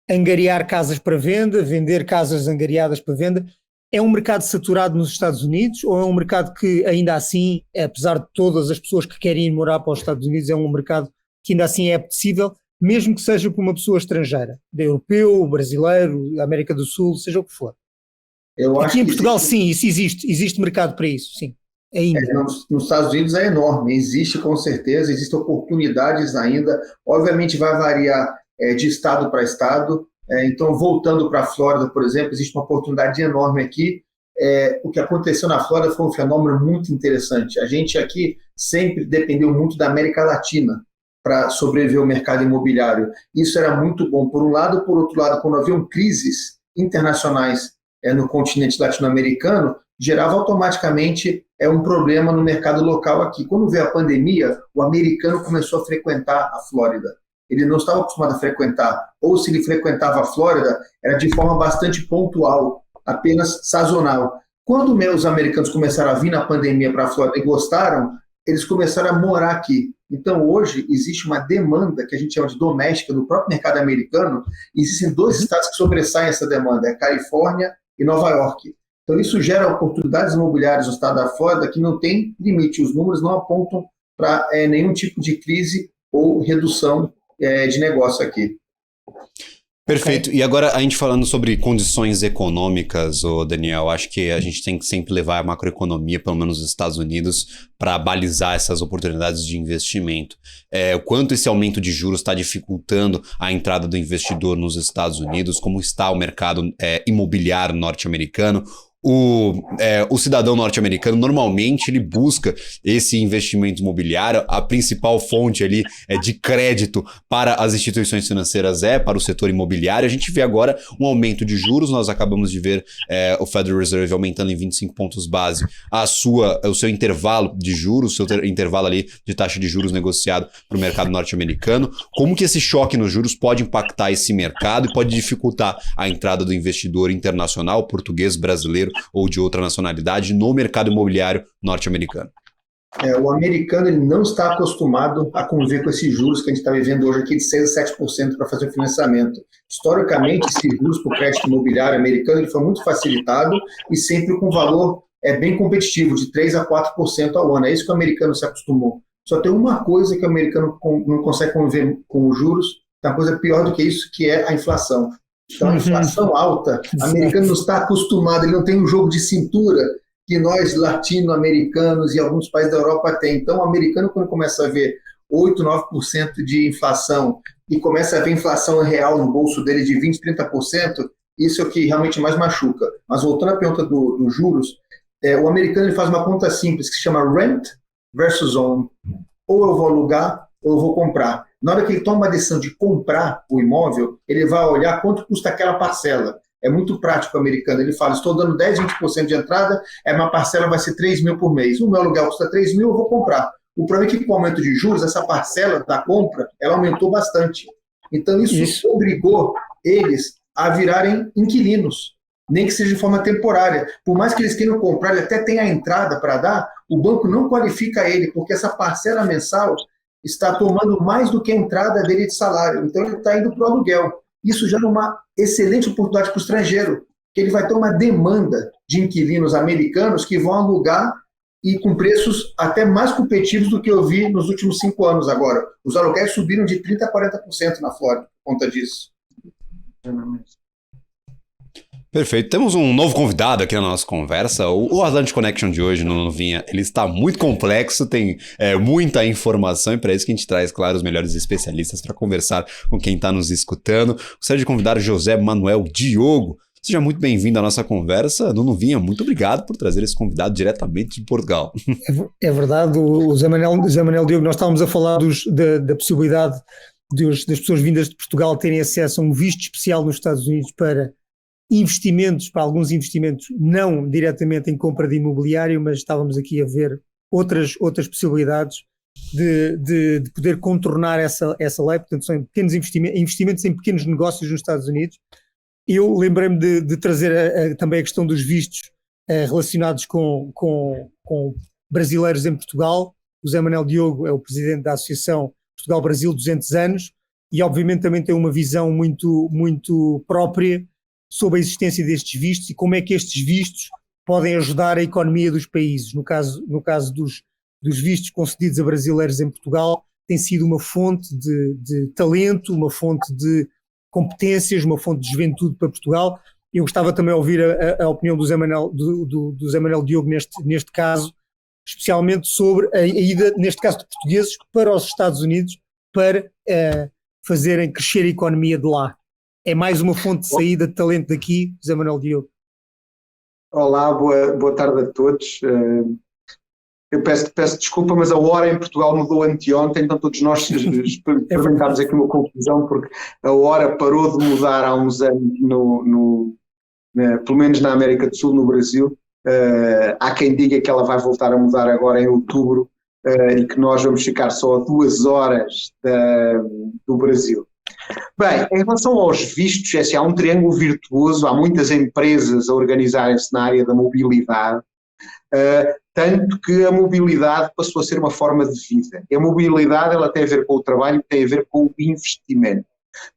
angariar casas para venda, vender casas angariadas para venda. É um mercado saturado nos Estados Unidos ou é um mercado que ainda assim, apesar de todas as pessoas que querem ir morar para os Estados Unidos, é um mercado que ainda assim é apetecível, mesmo que seja por uma pessoa estrangeira, europeu, brasileiro, América do Sul, seja o que for? Aqui em Portugal sim, isso existe mercado para isso, sim. Ainda. Nos Estados Unidos é enorme, existe com certeza, existem oportunidades ainda, obviamente vai variar de estado para estado. Então, voltando para a Flórida, por exemplo, existe uma oportunidade enorme aqui, o que aconteceu na Flórida foi um fenômeno muito interessante. A gente aqui sempre dependeu muito da América Latina para sobreviver ao mercado imobiliário. Isso era muito bom, por um lado. Por outro lado, quando haviam crises internacionais no continente latino-americano, gerava automaticamente um problema no mercado local aqui. Quando veio a pandemia, o americano começou a frequentar a Flórida. Ele não estava acostumado a frequentar, ou se ele frequentava a Flórida, era de forma bastante pontual, apenas sazonal. Quando os americanos começaram a vir na pandemia para a Flórida e gostaram, eles começaram a morar aqui. Então, hoje, existe uma demanda que a gente chama de doméstica do próprio mercado americano. Existem 2 estados que sobressaem essa demanda, Califórnia e Nova York. Então, isso gera oportunidades imobiliárias no estado da Flórida que não tem limite. Os números não apontam para nenhum tipo de crise ou redução de negócio aqui. Perfeito. E agora a gente falando sobre condições econômicas, Daniel, acho que a gente tem que sempre levar a macroeconomia, pelo menos nos Estados Unidos, para balizar essas oportunidades de investimento. O quanto esse aumento de juros está dificultando a entrada do investidor nos Estados Unidos, como está o mercado imobiliário norte-americano. O cidadão norte-americano, normalmente, ele busca esse investimento imobiliário. A principal fonte ali de crédito para as instituições financeiras para o setor imobiliário. A gente vê agora um aumento de juros. Nós acabamos de ver o Federal Reserve aumentando em 25 pontos base o seu intervalo de juros, o seu intervalo ali de taxa de juros negociado para o mercado norte-americano. Como que esse choque nos juros pode impactar esse mercado e pode dificultar a entrada do investidor internacional, português, brasileiro ou de outra nacionalidade no mercado imobiliário norte-americano? O americano ele não está acostumado a conviver com esses juros que a gente está vivendo hoje aqui de 6 a 7% para fazer o financiamento. Historicamente, esses juros para o crédito imobiliário americano ele foi muito facilitado e sempre com valor bem competitivo, de 3 a 4% ao ano. É isso que o americano se acostumou. Só tem uma coisa que o americano não consegue conviver com os juros, tem uma coisa pior do que isso, que é a inflação. Então, a inflação alta, o americano não está acostumado, ele não tem um jogo de cintura que nós, latino-americanos e alguns países da Europa, têm. Então, o americano, quando começa a ver 8, 9% de inflação e começa a ver inflação real no bolso dele de 20, 30%, isso é o que realmente mais machuca. Mas voltando à pergunta dos juros, o americano ele faz uma conta simples que se chama rent versus own. Ou eu vou alugar ou eu vou comprar. Na hora que ele toma a decisão de comprar o imóvel, ele vai olhar quanto custa aquela parcela. É muito prático o americano. Ele fala, estou dando 10, 20% de entrada, uma parcela vai ser 3 mil por mês. O meu aluguel custa 3 mil, eu vou comprar. O problema é que com o aumento de juros, essa parcela da compra, ela aumentou bastante. Então isso obrigou eles a virarem inquilinos, nem que seja de forma temporária. Por mais que eles queiram comprar, ele até tem a entrada para dar, o banco não qualifica ele, porque essa parcela mensal está tomando mais do que a entrada dele de salário. Então, ele está indo para o aluguel. Isso já é uma excelente oportunidade para o estrangeiro, que ele vai ter uma demanda de inquilinos americanos que vão alugar e com preços até mais competitivos do que eu vi nos últimos 5 anos agora. Os aluguéis subiram de 30% a 40% na Flórida por conta disso. Perfeito. Temos um novo convidado aqui na nossa conversa. O Atlantic Connection de hoje, no Novinha, ele está muito complexo, tem muita informação e para isso que a gente traz, claro, os melhores especialistas para conversar com quem está nos escutando. Gostaria de convidar o José Manuel Diogo. Seja muito bem-vindo à nossa conversa. No Novinha, muito obrigado por trazer esse convidado diretamente de Portugal. É verdade, o Zé Manuel Diogo, nós estávamos a falar da possibilidade das pessoas vindas de Portugal terem acesso a um visto especial nos Estados Unidos para investimentos, para alguns investimentos, não diretamente em compra de imobiliário, mas estávamos aqui a ver outras possibilidades de poder contornar essa lei. Portanto, são pequenos investimentos em pequenos negócios nos Estados Unidos. Eu lembrei-me de trazer também a questão dos vistos relacionados com brasileiros em Portugal. O Zé Manuel Diogo é o presidente da Associação Portugal-Brasil 200 anos e obviamente também tem uma visão muito, muito própria sobre a existência destes vistos e como é que estes vistos podem ajudar a economia dos países. No caso dos vistos concedidos a brasileiros em Portugal, tem sido uma fonte de talento, uma fonte de competências, uma fonte de juventude para Portugal. Eu gostava também de ouvir a opinião do Zé Manuel Diogo neste caso, especialmente sobre a ida, neste caso de portugueses, para os Estados Unidos para fazerem crescer a economia de lá. É mais uma fonte de saída de talento daqui, Zé Manuel Diogo. Olá, boa tarde a todos. Eu peço desculpa, mas a hora em Portugal mudou anteontem, então todos nós experimentámos aqui uma confusão, porque a hora parou de mudar há uns anos, pelo menos na América do Sul, no Brasil. Há quem diga que ela vai voltar a mudar agora em outubro e que nós vamos ficar só a 2 horas do Brasil. Bem, em relação aos vistos, há um triângulo virtuoso, há muitas empresas a organizarem-se na área da mobilidade, tanto que a mobilidade passou a ser uma forma de vida. E a mobilidade ela tem a ver com o trabalho e tem a ver com o investimento.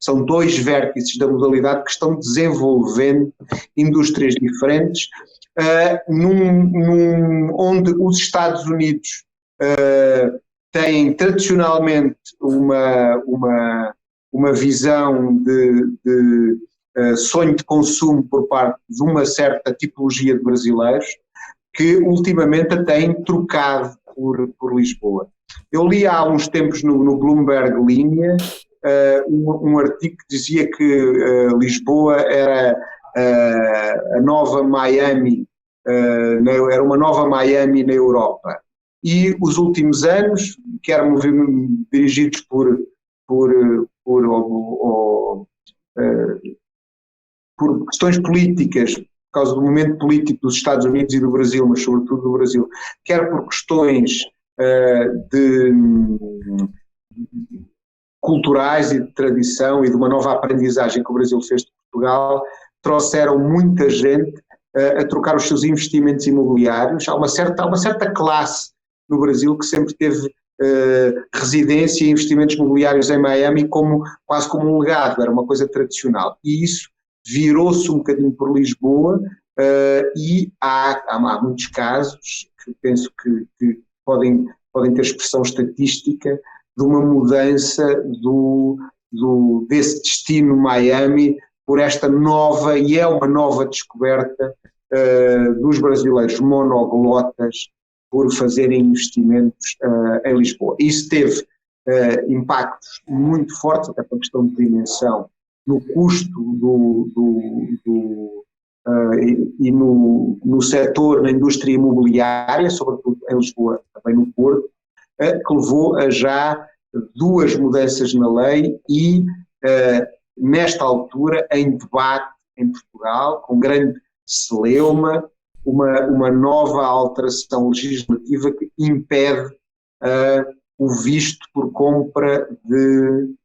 São 2 vértices da modalidade que estão desenvolvendo indústrias diferentes, onde os Estados Unidos têm tradicionalmente uma visão de sonho de consumo por parte de uma certa tipologia de brasileiros que ultimamente a têm trocado por Lisboa. Eu li há uns tempos no Bloomberg Linha um artigo que dizia que Lisboa era a nova Miami, era uma nova Miami na Europa. E os últimos anos, que eram dirigidos por questões políticas, por causa do momento político dos Estados Unidos e do Brasil, mas sobretudo do Brasil, quer por questões culturais e de tradição e de uma nova aprendizagem que o Brasil fez de Portugal, trouxeram muita gente a trocar os seus investimentos imobiliários. Há uma certa classe no Brasil que sempre teve residência e investimentos imobiliários em Miami quase como um legado, era uma coisa tradicional. E isso virou-se um bocadinho por Lisboa e há muitos casos que penso que podem ter expressão estatística de uma mudança desse destino Miami por esta nova, e é uma nova descoberta dos brasileiros monoglotas por fazerem investimentos em Lisboa. Isso teve impactos muito fortes, até por questão de dimensão, no custo e no setor, na indústria imobiliária, sobretudo em Lisboa, também no Porto, que levou a já 2 mudanças na lei e, nesta altura, em debate em Portugal, com grande celeuma, uma nova alteração legislativa que impede o visto por compra de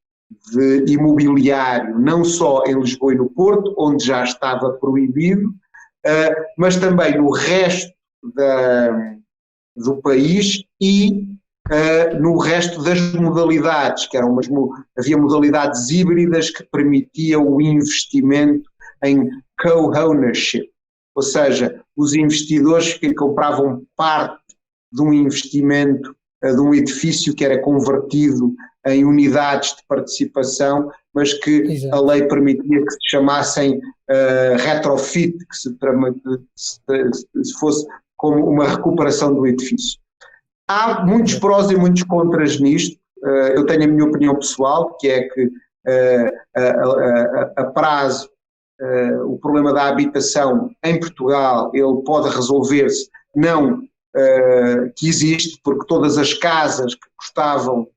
imobiliário, não só em Lisboa e no Porto, onde já estava proibido, mas também no resto do país e no resto das modalidades, que havia modalidades híbridas que permitiam o investimento em co-ownership, ou seja, os investidores que compravam parte de um investimento de um edifício que era convertido em unidades de participação, mas que Exato. A lei permitia que se chamassem retrofit, que se fosse como uma recuperação do edifício. Há muitos prós e muitos contras nisto. Eu tenho a minha opinião pessoal, que é que a prazo o problema da habitação em Portugal ele pode resolver-se, não que existe, porque todas as casas que custavam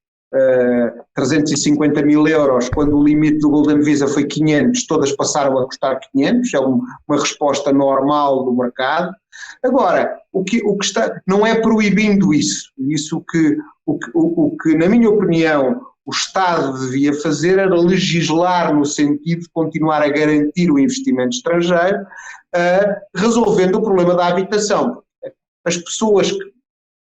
350 mil euros, quando o limite do Golden Visa foi 500, todas passaram a custar 500, é uma resposta normal do mercado. Agora, o que está, não é proibindo isso o que na minha opinião o Estado devia fazer era legislar no sentido de continuar a garantir o investimento estrangeiro, resolvendo o problema da habitação. As pessoas que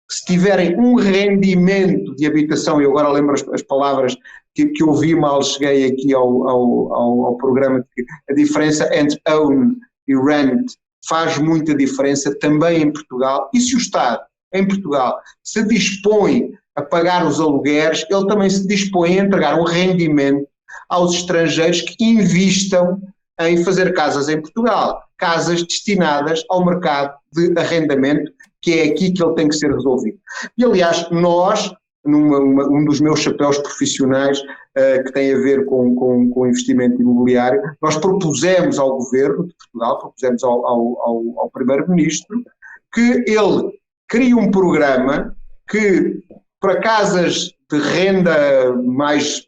se tiverem um rendimento de habitação, eu agora lembro as palavras que ouvi mal cheguei aqui ao programa, que a diferença entre own e rent faz muita diferença também em Portugal, e se o Estado em Portugal se dispõe a pagar os alugueres, ele também se dispõe a entregar um rendimento aos estrangeiros que investam em fazer casas em Portugal, casas destinadas ao mercado de arrendamento, que é aqui que ele tem que ser resolvido. E aliás, nós um dos meus chapéus profissionais que tem a ver com investimento imobiliário. Nós propusemos ao Governo de Portugal, propusemos ao Primeiro-Ministro, que ele crie um programa que, para casas de renda mais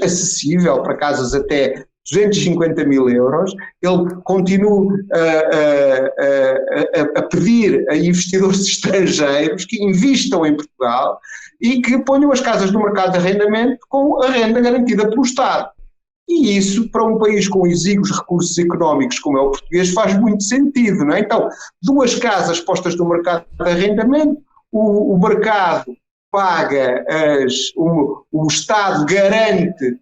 acessível, para casas até 250 mil euros, ele continua a pedir a investidores estrangeiros que investam em Portugal e que ponham as casas no mercado de arrendamento com a renda garantida pelo Estado. E isso, para um país com exíguos recursos económicos como é o português, faz muito sentido, não é? Então, 2 casas postas no mercado de arrendamento, o mercado paga, o Estado garante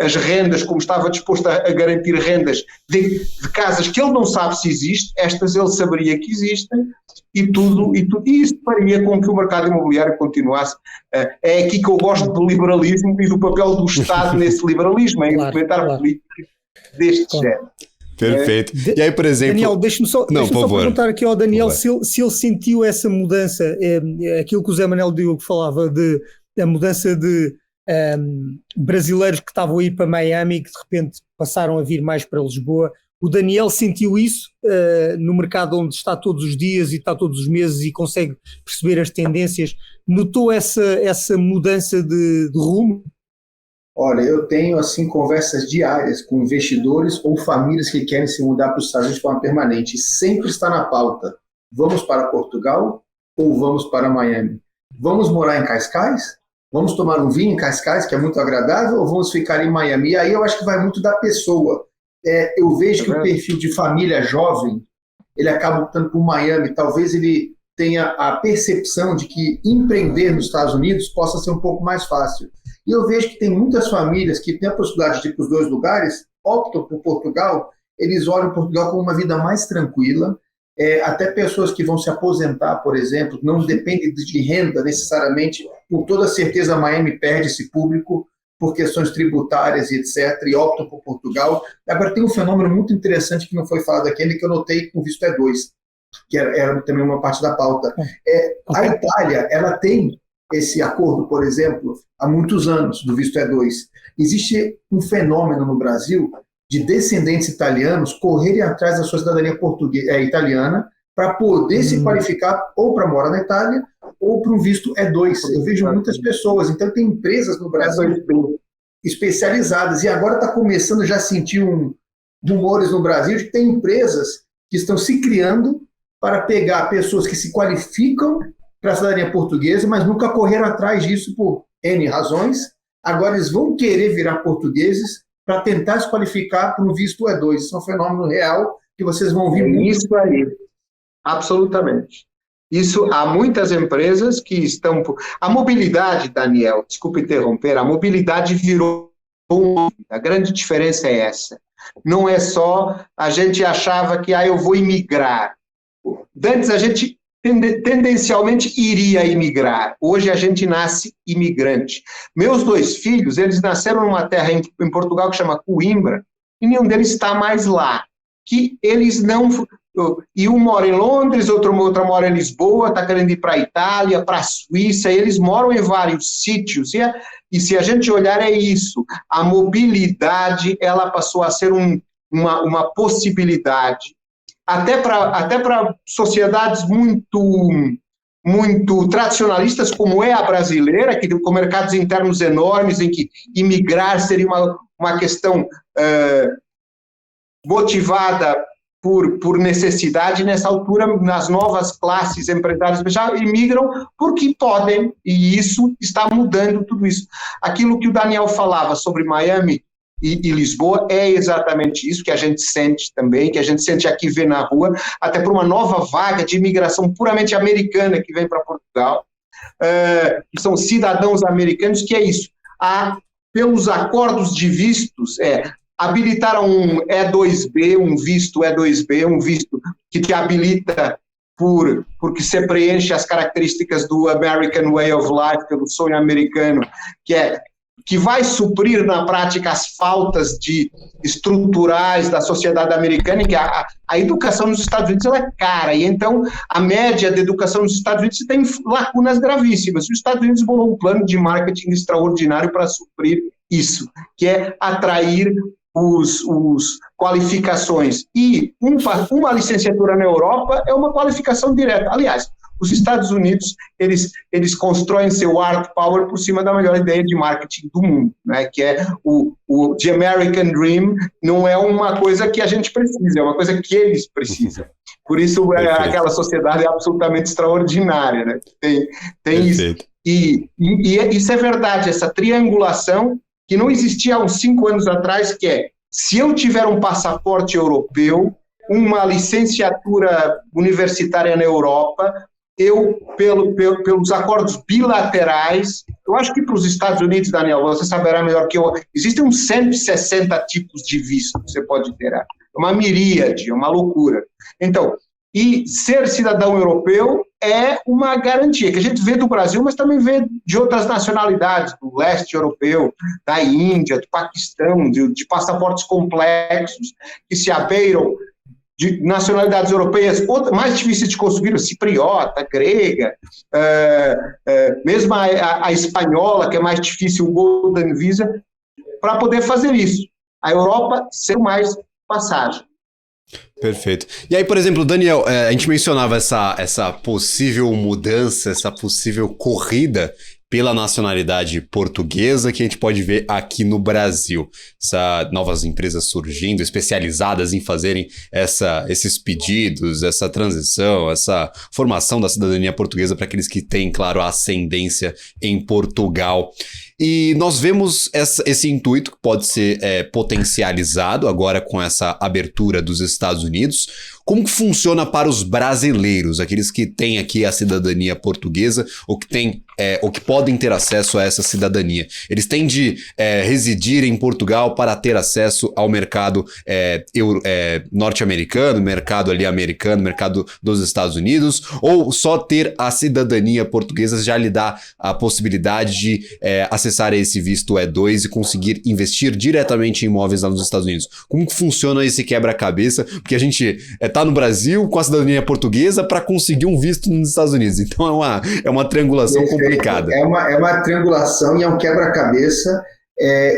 as rendas, como estava disposto a garantir rendas de casas que ele não sabe se existe, estas ele saberia que existem, e isso faria com que o mercado imobiliário continuasse. É aqui que eu gosto do liberalismo e do papel do Estado nesse liberalismo, em implementar políticas deste género. Perfeito. E aí, por exemplo... Daniel, deixa-me só perguntar aqui ao Daniel se ele sentiu essa mudança, aquilo que o Zé Manuel Diogo falava, a mudança de brasileiros que estavam a ir para Miami e que de repente passaram a vir mais para Lisboa. O Daniel sentiu isso no mercado onde está todos os dias e está todos os meses e consegue perceber as tendências. Notou essa mudança de rumo? Olha, eu tenho assim conversas diárias com investidores ou famílias que querem se mudar para os Estados Unidos de forma permanente. Sempre está na pauta: vamos para Portugal ou vamos para Miami? Vamos morar em Cascais? Vamos tomar um vinho em Cascais, que é muito agradável, ou vamos ficar em Miami? E aí eu acho que vai muito da pessoa. Eu vejo que o perfil de família jovem, ele acaba optando por Miami. Talvez ele tenha a percepção de que empreender nos Estados Unidos possa ser um pouco mais fácil. E eu vejo que tem muitas famílias que têm a possibilidade de ir para os 2 lugares, optam por Portugal, eles olham Portugal como uma vida mais tranquila. Até pessoas que vão se aposentar, por exemplo, não dependem de renda necessariamente, com toda certeza Miami perde esse público por questões tributárias e etc, e optam por Portugal. Agora tem um fenômeno muito interessante que não foi falado aqui, que eu notei com o visto E2, que era também uma parte da pauta. A Itália, ela tem esse acordo, por exemplo, há muitos anos, do visto E2. Existe um fenômeno no Brasil de descendentes italianos correrem atrás da sua cidadania italiana para poder se qualificar ou para morar na Itália ou para um visto E2. Eu vejo muitas pessoas. Então, tem empresas no Brasil especializadas. E agora está começando já a sentir rumores no Brasil de que tem empresas que estão se criando para pegar pessoas que se qualificam para a cidadania portuguesa, mas nunca correram atrás disso por N razões. Agora eles vão querer virar portugueses para tentar se qualificar para um visto E2. Isso é um fenômeno real que vocês vão ouvir muito. Isso aí, absolutamente. Isso, há muitas empresas que estão... A mobilidade, Daniel, desculpa interromper, a mobilidade virou... A grande diferença é essa. Não é só a gente achava que eu vou imigrar. Antes a gente tendencialmente iria imigrar. Hoje a gente nasce imigrante. Meus 2 filhos, eles nasceram numa terra em Portugal que chama Coimbra, e nenhum deles está mais lá. Que eles não... E um mora em Londres, outra mora em Lisboa, está querendo ir para a Itália, para a Suíça, eles moram em vários sítios. E se a gente olhar, é isso. A mobilidade, ela passou a ser uma possibilidade. Até para sociedades muito tradicionalistas, como é a brasileira, com mercados internos enormes, em que imigrar seria uma questão motivada por necessidade. Nessa altura, nas novas classes empresárias já imigram porque podem, e isso está mudando tudo isso. Aquilo que o Daniel falava sobre Miami e Lisboa é exatamente isso que a gente sente também, que a gente sente aqui, vê na rua, até por uma nova vaga de imigração puramente americana que vem para Portugal, que são cidadãos americanos, que é isso. Pelos acordos de vistos, habilitaram um E2B, um visto E2B, um visto que te habilita porque você preenche as características do American Way of Life, pelo sonho americano, que que vai suprir na prática as faltas estruturais da sociedade americana, em que a educação nos Estados Unidos ela é cara, e então a média da educação nos Estados Unidos tem lacunas gravíssimas. Os Estados Unidos bolou um plano de marketing extraordinário para suprir isso, que é atrair os qualificações. E uma licenciatura na Europa é uma qualificação direta. Aliás, os Estados Unidos, eles constroem seu hard power por cima da melhor ideia de marketing do mundo, né? Que é The American Dream. Não é uma coisa que a gente precisa, é uma coisa que eles precisam. Por isso, aquela sociedade é absolutamente extraordinária, né? Tem isso. E isso é verdade, essa triangulação que não existia há uns 5 anos atrás, que é, se eu tiver um passaporte europeu, uma licenciatura universitária na Europa, eu, pelos acordos bilaterais, eu acho que para os Estados Unidos, Daniel, você saberá melhor que eu, existem uns 160 tipos de visto que você pode ter. É uma miríade, é uma loucura. Então, e ser cidadão europeu é uma garantia, que a gente vê do Brasil, mas também vê de outras nacionalidades, do leste europeu, da Índia, do Paquistão, de passaportes complexos, que se abeiram de nacionalidades europeias, mais difíceis de conseguir, cipriota, grega, mesmo a espanhola, que é mais difícil, o Golden Visa, para poder fazer isso. A Europa ser mais passagem. Perfeito. E aí, por exemplo, Daniel, a gente mencionava essa possível mudança, essa possível corrida pela nacionalidade portuguesa que a gente pode ver aqui no Brasil. Novas empresas surgindo, especializadas em fazerem esses pedidos, essa transição, essa formação da cidadania portuguesa para aqueles que têm, claro, a ascendência em Portugal. E nós vemos esse intuito que pode ser potencializado agora com essa abertura dos Estados Unidos. Como que funciona para os brasileiros, aqueles que têm aqui a cidadania portuguesa ou que podem ter acesso a essa cidadania? Eles têm de residir em Portugal para ter acesso ao mercado norte-americano, mercado ali americano, mercado dos Estados Unidos, ou só ter a cidadania portuguesa já lhe dá a possibilidade de acessar esse visto E2 e conseguir investir diretamente em imóveis lá nos Estados Unidos? Como que funciona esse quebra-cabeça? Porque a gente tá no Brasil com a cidadania portuguesa para conseguir um visto nos Estados Unidos. Então é uma triangulação complicada. É uma triangulação e é um quebra-cabeça.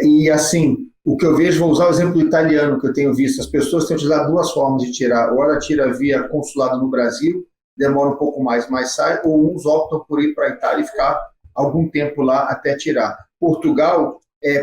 E assim, o que eu vejo, vou usar o exemplo italiano que eu tenho visto, as pessoas têm utilizado 2 formas de tirar. Ou ela tira via consulado no Brasil, demora um pouco mais, mas sai, ou uns optam por ir para a Itália e ficar algum tempo lá até tirar. Portugal,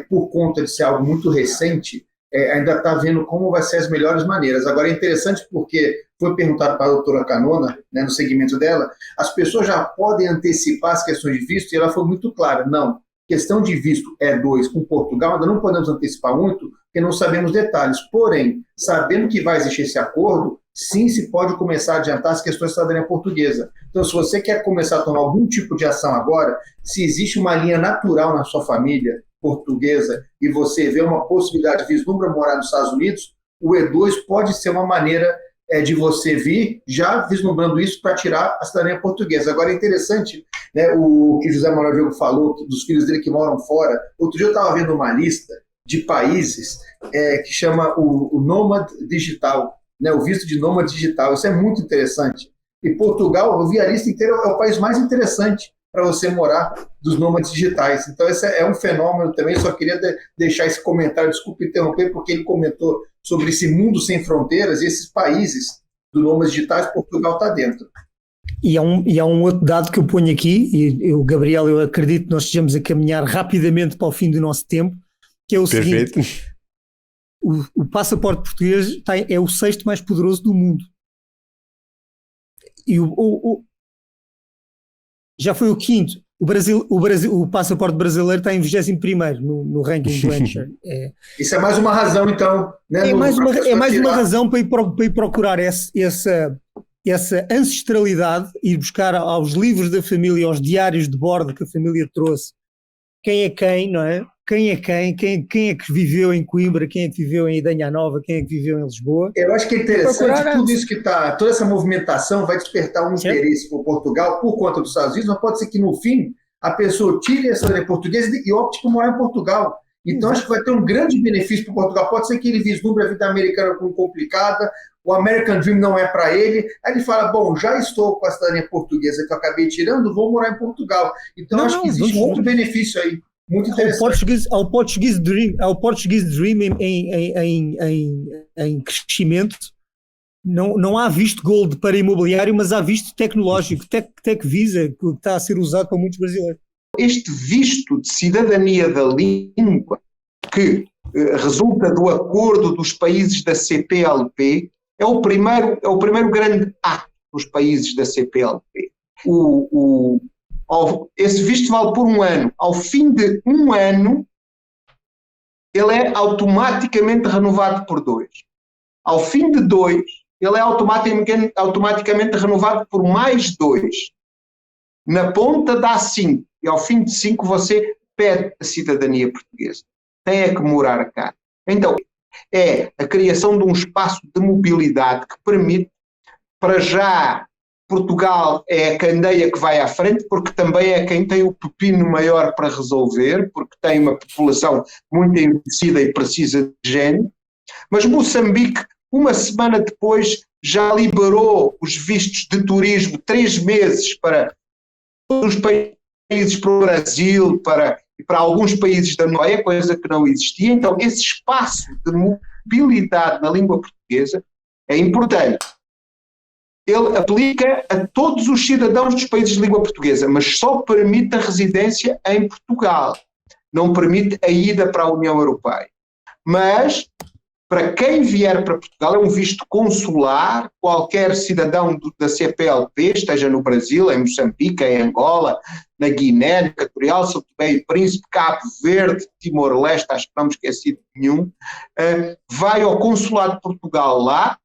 por conta de ser algo muito recente, ainda está vendo como vai ser as melhores maneiras. Agora é interessante porque foi perguntado para a doutora Canona, né, no segmento dela, as pessoas já podem antecipar as questões de visto, e ela foi muito clara, não, questão de visto E2 com Portugal, ainda não podemos antecipar muito, porque não sabemos detalhes, porém, sabendo que vai existir esse acordo, sim, se pode começar a adiantar as questões da cidadania portuguesa. Então, se você quer começar a tomar algum tipo de ação agora, se existe uma linha natural na sua família portuguesa e você vê uma possibilidade de vislumbra morar nos Estados Unidos, o E2 pode ser uma maneira de você vir já vislumbrando isso para tirar a cidadania portuguesa. Agora é interessante, né, o que José Manuel Diogo falou dos filhos dele que moram fora. Outro dia eu estava vendo uma lista de países que chama o Nômade Digital, né, o visto de nômade digital. Isso é muito interessante. E Portugal, eu vi a lista inteira, é o país mais interessante para você morar dos nômades digitais. Então, esse é um fenômeno também. Só queria deixar esse comentário, desculpe interromper, porque ele comentou sobre esse mundo sem fronteiras e esses países dos nômades digitais, Portugal está dentro. E há um outro dado que eu ponho aqui, e eu, Gabriel, eu acredito que nós estejamos a caminhar rapidamente para o fim do nosso tempo, que é o Perfeito. seguinte: o passaporte português é o 6º mais poderoso do mundo. E já foi o 5º. O passaporte brasileiro está em 21º no ranking do Hampshire. Isso é mais uma razão, então. Né, é mais uma razão para ir procurar essa ancestralidade, ir buscar aos livros da família, aos diários de bordo que a família trouxe. Quem é quem, não é? Quem é que viveu em Coimbra, quem é que viveu em Idanha Nova, quem é que viveu em Lisboa. Eu acho que é interessante, tudo isso que está, toda essa movimentação vai despertar um interesse por Portugal por conta dos Estados Unidos, mas pode ser que no fim a pessoa tire a cidadania portuguesa e opte por morar em Portugal. Então, acho que vai ter um grande benefício para Portugal. Pode ser que ele vislumbre a vida americana como complicada, o American Dream não é para ele. Aí ele fala, bom, já estou com a cidadania portuguesa que eu acabei tirando, vou morar em Portugal. Então, acho que existe um outro benefício aí, muito interessante. Ao Portuguese Dream em crescimento, não há visto gold para imobiliário, mas há visto tecnológico, Tech Visa, que está a ser usado por muitos brasileiros. Este visto de cidadania da língua, que resulta do acordo dos países da CPLP, é o primeiro grande ato dos países da CPLP. Esse visto vale por 1 ano. Ao fim de 1 ano, ele é automaticamente renovado por 2. Ao fim de 2, ele é automaticamente renovado por mais 2. Na ponta dá 5. E ao fim de 5 você pede a cidadania portuguesa. Tem é que morar cá. Então, é a criação de um espaço de mobilidade que permite, para já, Portugal é a candeia que vai à frente, porque também é quem tem o pepino maior para resolver, porque tem uma população muito envelhecida e precisa de gente. Mas Moçambique, 1 semana depois, já liberou os vistos de turismo 3 meses para todos os países, para o Brasil, e para alguns países da Noia, coisa que não existia. Então, esse espaço de mobilidade na língua portuguesa é importante. Ele aplica a todos os cidadãos dos países de língua portuguesa, mas só permite a residência em Portugal. Não permite a ida para a União Europeia. Mas, para quem vier para Portugal, é um visto consular. Qualquer cidadão da CPLP, esteja no Brasil, em Moçambique, em Angola, na Guiné, no Equatorial, São Tomé e Príncipe, Cabo Verde, Timor-Leste, acho que não me esqueci de nenhum, vai ao consulado de Portugal lá,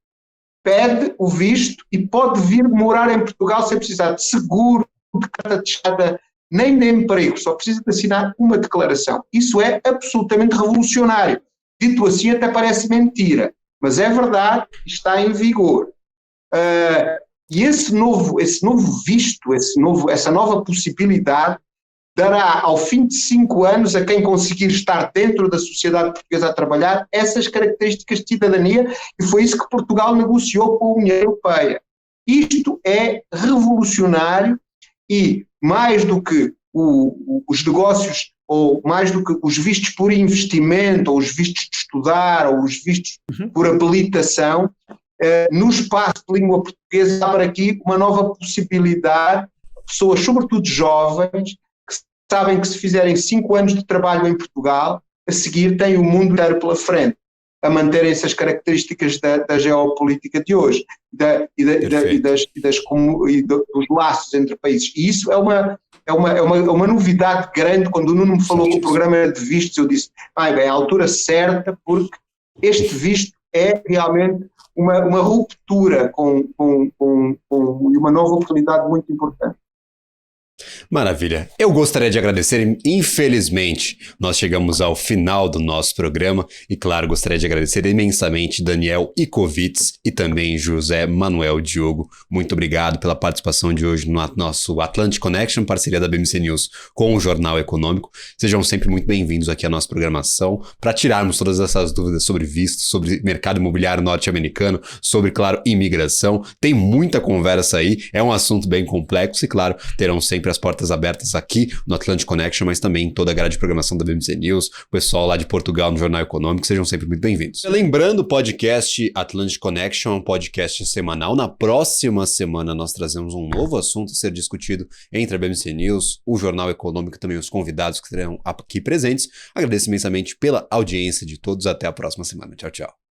pede o visto e pode vir morar em Portugal sem precisar de seguro, de carta de chegada, nem de emprego, só precisa de assinar uma declaração. Isso é absolutamente revolucionário. Dito assim até parece mentira, mas é verdade, está em vigor. E esse novo visto, essa nova possibilidade, dará ao fim de 5 anos a quem conseguir estar dentro da sociedade portuguesa a trabalhar essas características de cidadania, e foi isso que Portugal negociou com a União Europeia. Isto é revolucionário e mais do que os negócios, ou mais do que os vistos por investimento, ou os vistos de estudar, ou os vistos por habilitação, no espaço de língua portuguesa abre aqui uma nova possibilidade, pessoas, sobretudo jovens, que sabem que se fizerem 5 anos de trabalho em Portugal, a seguir têm o mundo inteiro pela frente, a manterem essas características da geopolítica de hoje, dos laços entre países. E isso é uma novidade grande. Quando o Nuno me falou que o programa era de vistos, eu disse, é a altura certa, porque este visto é realmente uma ruptura com uma nova oportunidade muito importante. Maravilha. Eu gostaria de agradecer, infelizmente, nós chegamos ao final do nosso programa e, claro, gostaria de agradecer imensamente Daniel Icovitz e também José Manuel Diogo. Muito obrigado pela participação de hoje no nosso Atlantic Connection, parceria da BMC News com o Jornal Econômico. Sejam sempre muito bem-vindos aqui à nossa programação para tirarmos todas essas dúvidas sobre visto, sobre mercado imobiliário norte-americano, sobre, claro, imigração. Tem muita conversa aí, é um assunto bem complexo e, claro, terão sempre as portas abertas aqui no Atlantic Connection, mas também em toda a grade de programação da BMC News, o pessoal lá de Portugal no Jornal Econômico, sejam sempre muito bem-vindos. Lembrando, o podcast Atlantic Connection é um podcast semanal. Na próxima semana nós trazemos um novo assunto a ser discutido entre a BMC News, o Jornal Econômico e também os convidados que estarão aqui presentes. Agradeço imensamente pela audiência de todos. Até a próxima semana. Tchau, tchau.